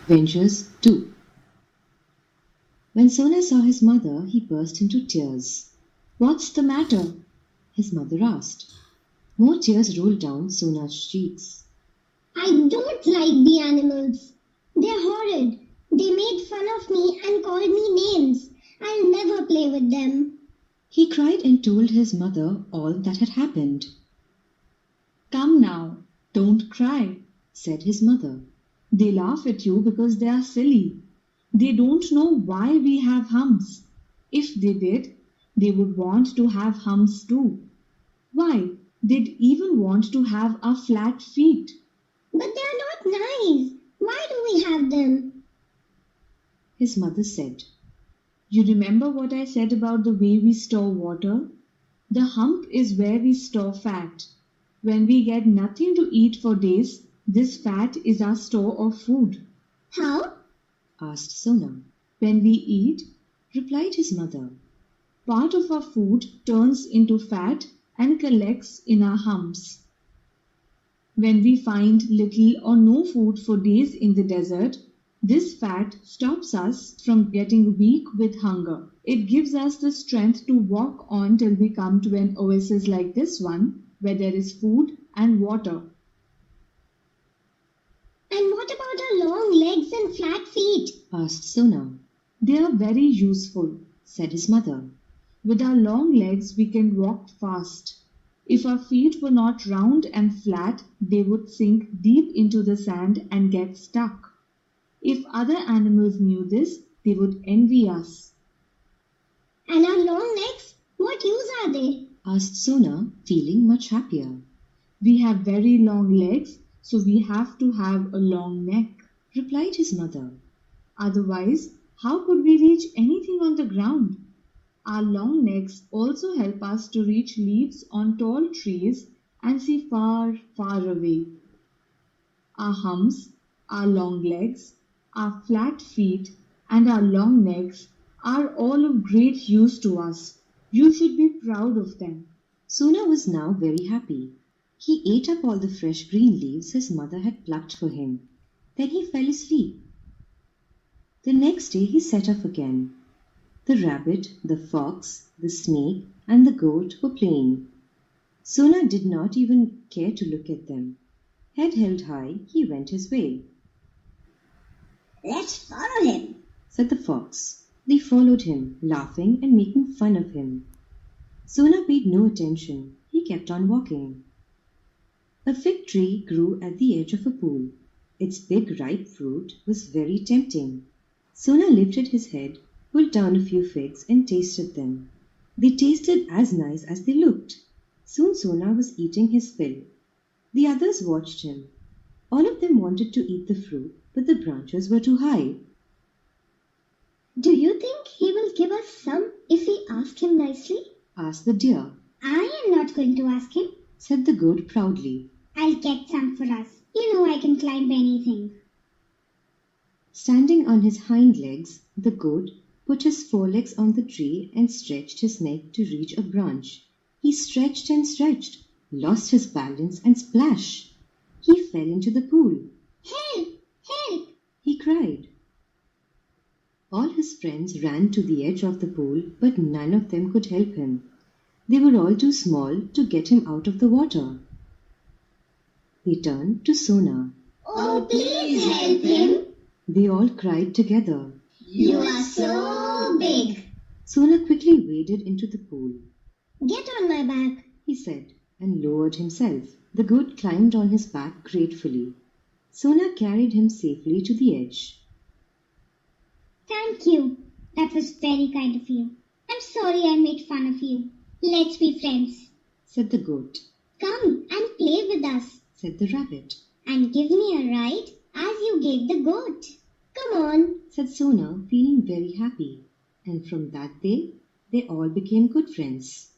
Ventures 2. When Sona saw his mother, he burst into tears. "What's the matter?" his mother asked. More tears rolled down Sona's cheeks. I don't like the animals. They're horrid. They made fun of me and called me names. I'll never play with them. He cried and told his mother all that had happened. "Come now, don't cry," said his mother. "They laugh at you because they are silly. They don't know why we have humps. If they did, they would want to have humps too. Why, they'd even want to have our flat feet." But they're not nice. Why do we have them? His mother said, "You remember what I said about the way we store water? The hump is where we store fat. When we get nothing to eat for days, this fat is our store of food." How? asked Sona. "When we eat," replied his mother, "part of our food turns into fat and collects in our humps. When we find little or no food for days in the desert, this fat stops us from getting weak with hunger. It gives us the strength to walk on till we come to an oasis like this one, where there is food and water." And what about our long legs and flat feet? asked Sona. "They are very useful," said his mother. "With our long legs we can walk fast. If our feet were not round and flat, they would sink deep into the sand and get stuck. If other animals knew this, they would envy us." And our long necks? What use are they? asked Sona, feeling much happier. "We have very long legs, so we have to have a long neck," replied his mother. "Otherwise, how could we reach anything on the ground? Our long necks also help us to reach leaves on tall trees and see far, far away. Our humps, our long legs, our flat feet, and our long necks are all of great use to us. You should be proud of them." Sona was now very happy. He ate up all the fresh green leaves his mother had plucked for him. Then he fell asleep. The next day he set off again. The rabbit, the fox, the snake, and the goat were playing. Sona did not even care to look at them. Head held high, he went his way. Let's follow him, said the fox. They followed him, laughing and making fun of him. Sona paid no attention. He kept on walking. A fig tree grew at the edge of a pool. Its big ripe fruit was very tempting. Sona lifted his head, pulled down a few figs and tasted them. They tasted as nice as they looked. Soon Sona was eating his fill. The others watched him. All of them wanted to eat the fruit, but the branches were too high. Do you think he will give us some if we ask him nicely? asked the deer. I am not going to ask him, said the goat proudly. I'll get some for us. You know I can climb anything. Standing on his hind legs, the goat put his forelegs on the tree and stretched his neck to reach a branch. He stretched and stretched, lost his balance and splash! He fell into the pool. Help! Help! he cried. All his friends ran to the edge of the pool, but none of them could help him. They were all too small to get him out of the water. They turned to Sona. Oh, please help him! They all cried together. You are so big! Sona quickly waded into the pool. Get on my back, he said, and lowered himself. The goat climbed on his back gratefully. Sona carried him safely to the edge. Thank you. That was very kind of you. I'm sorry I made fun of you. Let's be friends, said the goat. Come and play with us, said the rabbit. And give me a ride as you gave the goat. Come on, said Sona, feeling very happy. And from that day, they all became good friends.